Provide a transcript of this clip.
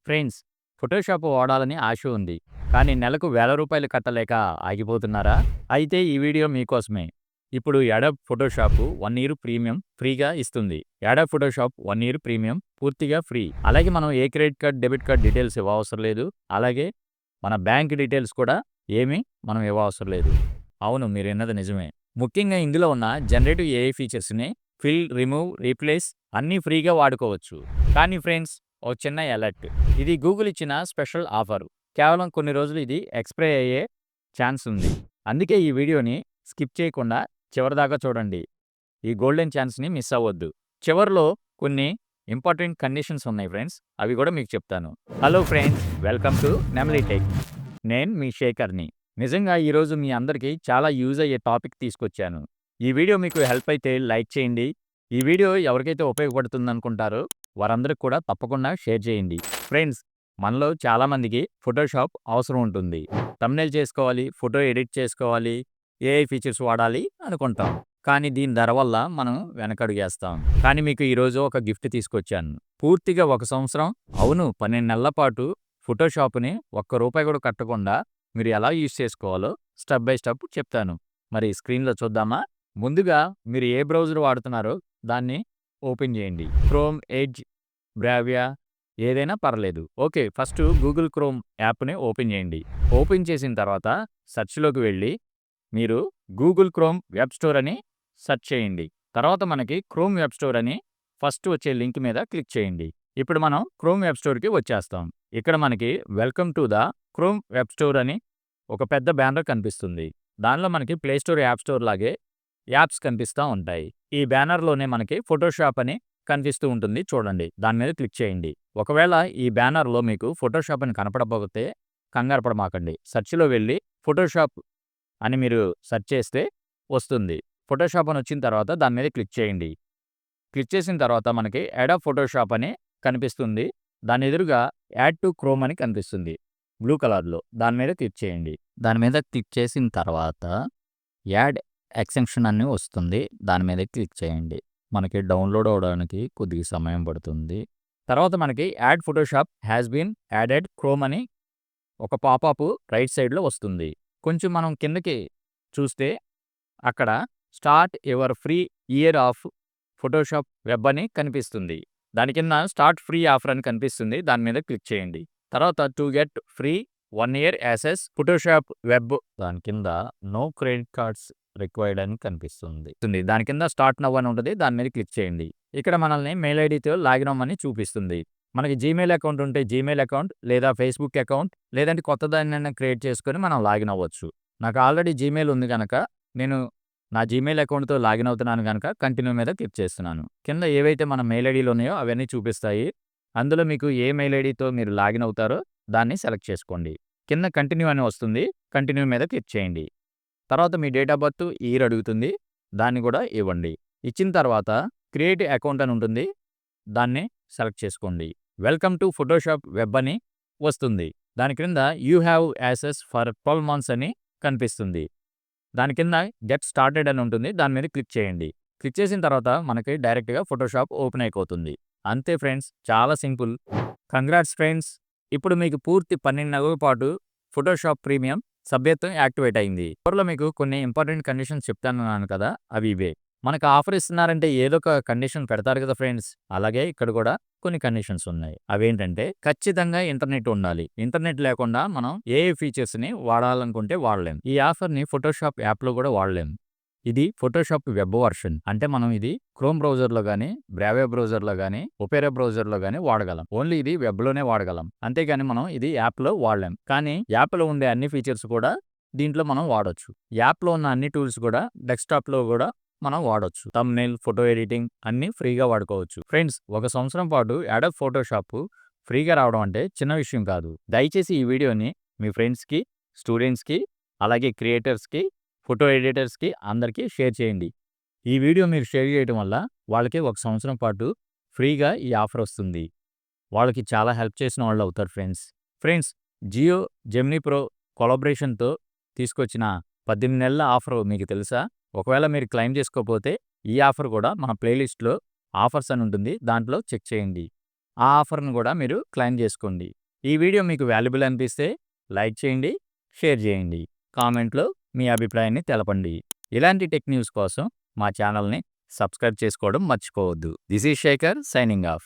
Friends, Photoshop వాడాలని ఆశ ఉంది. కానీ నెలకు వేల రూపాయలు కట్టలేక ఆగిపోతున్నారా? అయితే ఈ వీడియో మీకోసమే. ఇప్పుడు అడోబ్ ఫోటోషాప్ 1 ఇయర్ ప్రీమియం ఫ్రీగా ఇస్తుంది. అడోబ్ ఫోటోషాప్ 1 ఇయర్ ప్రీమియం పూర్తిగా ఫ్రీ. అలాగే మనం ఏ credit card, debit card details ఇవ్వవసరం లేదు. అలాగే మన బ్యాంక్ డీటెయిల్స్ కూడా ఏమీ మనం ఇవ్వవసరం లేదు. అవును, మీరు విన్నది నిజమే. ముఖ్యంగా ఇందులో ఉన్న జనరేటివ్ ఏఐ ఫీచర్స్ని ఫిల్, రిమూవ్, రీప్లేస్ అన్నీ ఫ్రీగా వాడుకోవచ్చు. కానీ ఫ్రెండ్స్, ఓ చిన్న అలర్ట్. ఇది గూగుల్ ఇచ్చిన స్పెషల్ ఆఫర్. కేవలం కొన్ని రోజులు ఇది ఎక్స్పైర్ అయ్యే ఛాన్స్ ఉంది. అందుకే ఈ వీడియోని స్కిప్ చేయకుండా చివరిదాకా చూడండి. ఈ గోల్డెన్ ఛాన్స్ని మిస్ అవ్వద్దు. చివరిలో కొన్ని ఇంపార్టెంట్ కండిషన్స్ ఉన్నాయి ఫ్రెండ్స్, అవి కూడా మీకు చెప్తాను. హలో ఫ్రెండ్స్, వెల్కమ్ టు నెమ్లీ టెక్. నేను మీ శేఖర్ని. నిజంగా ఈరోజు మీ అందరికీ చాలా యూజ్ అయ్యే టాపిక్ తీసుకొచ్చాను. ఈ వీడియో మీకు హెల్ప్ అయితే లైక్ చేయండి. ఈ వీడియో ఎవరికైతే ఉపయోగపడుతుంది అనుకుంటారో వారందరికి కూడా తప్పకుండా షేర్ చేయండి. ఫ్రెండ్స్, మనలో చాలామందికి ఫోటోషాప్ అవసరం ఉంటుంది. థంబ్నెయిల్ చేసుకోవాలి, ఫోటో ఎడిట్ చేసుకోవాలి, ఏఐ ఫీచర్స్ వాడాలి అనుకుంటాం. కానీ దీని ధర వల్ల మనం వెనకడుగేస్తాం. కానీ మీకు ఈరోజు ఒక గిఫ్ట్ తీసుకొచ్చాను. పూర్తిగా 1 సంవత్సరం, అవును 12 నెలల పాటు ఫోటోషాప్ని ₹1 కూడా కట్టకుండా మీరు ఎలా యూజ్ చేసుకోవాలో స్టెప్ బై స్టెప్ చెప్తాను. మరి స్క్రీన్లో చూద్దామా? ముందుగా మీరు ఏ బ్రౌజర్ వాడుతున్నారో దాన్ని ఓపెన్ చేయండి. క్రోమ్, ఎడ్జ్, బ్రావియా ఏదైనా పర్లేదు. ఓకే, ఫస్ట్ గూగుల్ క్రోమ్ యాప్ని ఓపెన్ చేయండి. ఓపెన్ చేసిన తర్వాత సెర్చ్లోకి వెళ్ళి మీరు గూగుల్ క్రోమ్ వెబ్ స్టోర్ అని సెర్చ్ చేయండి. తర్వాత మనకి క్రోమ్ వెబ్ స్టోర్ అని ఫస్ట్ వచ్చే లింక్ మీద క్లిక్ చేయండి. ఇప్పుడు మనం క్రోమ్ వెబ్ స్టోర్కి వచ్చేస్తాం. ఇక్కడ మనకి welcome to the chrome web store అని ఒక పెద్ద బ్యానర్ కనిపిస్తుంది. దానిలో మనకి ప్లే స్టోర్, యాప్ స్టోర్ లాగే యాప్స్ కనిపిస్తూ ఉంటాయి. ఈ బ్యానర్లోనే మనకి ఫోటోషాప్ అని కనిపిస్తూ ఉంటుంది, చూడండి. దాని మీద క్లిక్ చేయండి. ఒకవేళ ఈ బ్యానర్లో మీకు ఫోటోషాప్ అని కనపడకపోతే కంగారు పడమాకండి. సెర్చ్లో వెళ్ళి ఫోటోషాప్ అని మీరు సెర్చ్ చేస్తే వస్తుంది. ఫోటోషాప్ అని వచ్చిన తర్వాత దాని మీద క్లిక్ చేయండి. క్లిక్ చేసిన తర్వాత మనకి అడోబ్ ఫోటోషాప్ అని కనిపిస్తుంది. దాని ఎదురుగా యాడ్ టు క్రోమ్ అని కనిపిస్తుంది బ్లూ కలర్లో. దాని మీద క్లిక్ చేయండి. దాని మీద క్లిక్ చేసిన తర్వాత యాడ్ ఎక్స్టెన్షన్ అని వస్తుంది. దాని మీద క్లిక్ చేయండి. మనకి డౌన్లోడ్ అవడానికి కొద్దిగా సమయం పడుతుంది. తర్వాత మనకి add Photoshop has been added Chrome అని ఒక పాపప్ రైట్ సైడ్లో వస్తుంది. కొంచెం మనం కిందకి చూస్తే అక్కడ start your free year of Photoshop web అని కనిపిస్తుంది. దాని కింద స్టార్ట్ ఫ్రీ ఆఫర్ అని కనిపిస్తుంది. దాని మీద క్లిక్ చేయండి. తర్వాత to get free 1 year access Photoshop web, దాని కింద నో క్రెడిట్ కార్డ్స్ రిక్వైర్డ్ అని కనిపిస్తుంది. దాని కింద స్టార్ట్ నవ్ అని ఉంటుంది. దాని మీద క్లిక్ చేయండి. ఇక్కడ మనల్ని మెయిల్ ఐడితో లాగిన్ అవ్వమని చూపిస్తుంది. మనకి జీమెయిల్ అకౌంట్ ఉంటే జీమెయిల్ అకౌంట్, లేదా ఫేస్బుక్ అకౌంట్, లేదంటే కొత్త దాన్ని క్రియేట్ చేసుకొని మనం లాగిన్ అవ్వచ్చు. నాకు ఆల్రెడీ జీమెయిల్ ఉంది కనుక నేను నా జీమెయిల్ అకౌంట్తో లాగిన్ అవుతున్నాను కనుక కంటిన్యూ మీద క్లిక్ చేస్తున్నాను. కింద ఏవైతే మన మెయిల్ ఐడీలు ఉన్నాయో అవన్నీ చూపిస్తాయి. అందులో మీకు ఏ మెయిల్ ఐడితో మీరు లాగిన్ అవుతారో దాన్ని సెలెక్ట్ చేసుకోండి. కింద కంటిన్యూ అని వస్తుంది. కంటిన్యూ మీద క్లిక్ చేయండి. తర్వాత మీ డేట్ ఆఫ్ బర్త్, ఇయర్ అడుగుతుంది. దాన్ని కూడా ఇవ్వండి. ఇచ్చిన తర్వాత క్రియేట్ అకౌంట్ అని ఉంటుంది. దాన్ని సెలెక్ట్ చేసుకోండి. వెల్కమ్ టు ఫోటోషాప్ వెబ్ అని వస్తుంది. దాని కింద you have access for 12 months అని కనిపిస్తుంది. దాని కింద గెట్ స్టార్టెడ్ అని ఉంటుంది. దాని మీద క్లిక్ చేయండి. క్లిక్ చేసిన తర్వాత మనకి డైరెక్ట్గా ఫోటోషాప్ ఓపెన్ అయిపోతుంది. అంతే ఫ్రెండ్స్, చాలా సింపుల్. కంగ్రాట్స్ ఫ్రెండ్స్, ఇప్పుడు మీకు పూర్తి 12 నెలల పాటు ఫోటోషాప్ ప్రీమియం సభ్యత్వం యాక్టివేట్ అయింది. త్వరలో మీకు కొన్ని ఇంపార్టెంట్ కండిషన్స్ చెప్తానన్నాను కదా, అవి ఇవే. మనకు ఆఫర్ ఇస్తున్నారంటే ఏదో ఒక కండిషన్ పెడతారు కదా ఫ్రెండ్స్. అలాగే ఇక్కడ కూడా కొన్ని కండిషన్స్ ఉన్నాయి. అవేంటంటే ఖచ్చితంగా ఇంటర్నెట్ ఉండాలి. ఇంటర్నెట్ లేకుండా మనం ఏఐ ఫీచర్స్ని వాడాలనుకుంటే వాడలేం. ఈ ఆఫర్ని ఫోటోషాప్ యాప్లో కూడా వాడలేం. ఇది ఫోటోషాప్ వెబ్ వర్షన్. అంటే మనం ఇది క్రోమ్ బ్రౌజర్లో కానీ, బ్రావియా బ్రౌజర్లో కానీ, ఒపేరా బ్రౌజర్లో కానీ వాడగలం. ఓన్లీ ఇది వెబ్లోనే వాడగలం. అంతేగాని మనం ఇది యాప్లో వాడలేం. కానీ యాప్లో ఉండే అన్ని ఫీచర్స్ కూడా దీంట్లో మనం వాడొచ్చు. యాప్లో ఉన్న అన్ని టూల్స్ కూడా డెస్క్టాప్లో కూడా మనం వాడొచ్చు. థంబ్నెయిల్, ఫోటో ఎడిటింగ్ అన్నీ ఫ్రీగా వాడుకోవచ్చు. ఫ్రెండ్స్, 1 సంవత్సరం పాటు అడోబ్ ఫోటోషాప్ ఫ్రీగా రావడం అంటే చిన్న విషయం కాదు. దయచేసి ఈ వీడియోని మీ ఫ్రెండ్స్కి, స్టూడెంట్స్కి, అలాగే క్రియేటర్స్కి, ఫోటో ఎడిటర్స్కి అందరికీ షేర్ చేయండి. ఈ వీడియో మీరు షేర్ చేయడం వల్ల వాళ్ళకి 1 సంవత్సరం పాటు ఫ్రీగా ఈ ఆఫర్ వస్తుంది. వాళ్ళకి చాలా హెల్ప్ చేసిన వాళ్ళు అవుతారు friends. Friends, Jio Gemini Pro కొలాబరేషన్తో తీసుకొచ్చిన 18 నెలల ఆఫర్ మీకు తెలుసా? ఒకవేళ మీరు క్లెయిమ్ చేసుకోకపోతే ఈ ఆఫర్ కూడా మన ప్లేలిస్ట్లో ఆఫర్స్ అని ఉంటుంది. దాంట్లో చెక్ చేయండి. ఆ ఆఫర్ను కూడా మీరు క్లెయిమ్ చేసుకోండి. ఈ వీడియో మీకు వాల్యుబుల్ అనిపిస్తే లైక్ చేయండి, షేర్ చేయండి, కామెంట్లో మీ అభిప్రాయాన్ని తెలపండి. ఇలాంటి టెక్ న్యూస్ కోసం మా ఛానల్ని సబ్స్క్రైబ్ చేసుకోవడం మర్చిపోవద్దు. This is Shekhar signing of.